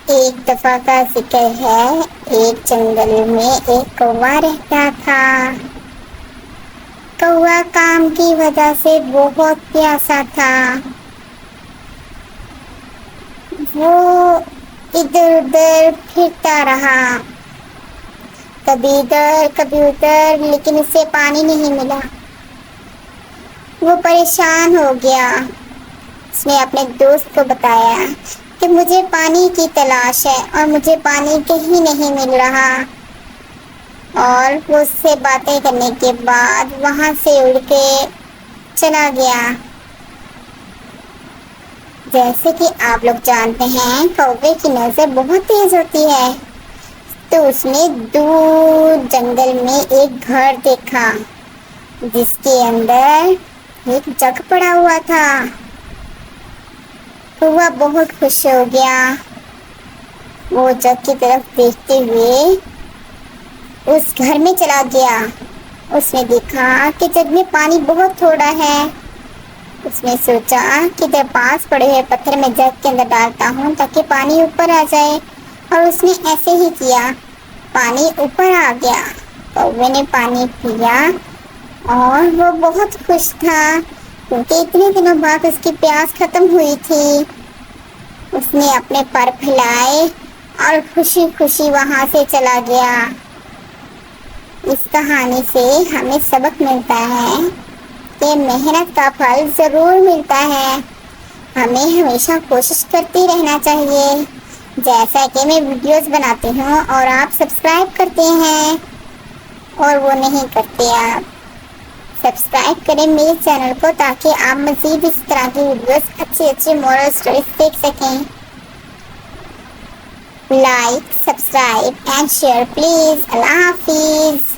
ایک دفعہ کا ذکر ہے، ایک جنگل میں ایک کوا رہتا تھا۔ کوا کام کی وجہ سے بہت پیاسا تھا۔ وہ ادھر ادھر پھرتا رہا، کبھی ادھر کبھی ادھر، لیکن اسے پانی نہیں ملا۔ وہ پریشان ہو گیا۔ اس نے اپنے دوست کو بتایا کہ مجھے پانی کی تلاش ہے اور مجھے پانی کہیں نہیں مل رہا، اور وہ اس سے باتیں کرنے کے بعد وہاں سے اڑ کے چلا گیا۔ جیسے کہ آپ لوگ جانتے ہیں، کوے کی نظر بہت تیز ہوتی ہے، تو اس نے دور جنگل میں ایک گھر دیکھا جس کے اندر ایک جگ پڑا ہوا تھا۔ کوا بہت خوش ہو گیا۔ وہ جگ کی طرف دیکھتے ہوئے اس گھر میں چلا گیا۔ اس نے دیکھا کہ جگ میں پانی بہت تھوڑا ہے۔ اس نے سوچا کہ ادھر پاس پڑے ہوئے پتھر میں جگ کے اندر ڈالتا ہوں تاکہ پانی اوپر آ جائے، اور اس نے ایسے ہی کیا، پانی اوپر آ گیا۔ کوے نے پانی پیا اور وہ بہت خوش تھا کیونکہ اتنے دنوں بعد اس کی پیاس ختم ہوئی تھی۔ اس نے اپنے پر پھیلائے اور خوشی خوشی وہاں سے چلا گیا۔ اس کہانی سے ہمیں سبق ملتا ہے کہ محنت کا پھل ضرور ملتا ہے۔ ہمیں ہمیشہ کوشش کرتے رہنا چاہیے، جیسا کہ میں ویڈیوز بناتی ہوں اور آپ سبسکرائب کرتے ہیں اور وہ نہیں کرتے۔ آپ سبسکرائب کریں میرے چینل کو تاکہ آپ مزید اس طرح کی ویڈیوز اچھی مورل سٹوریز دیکھ سکیں۔ Like, subscribe and share please. اللہ حافظ۔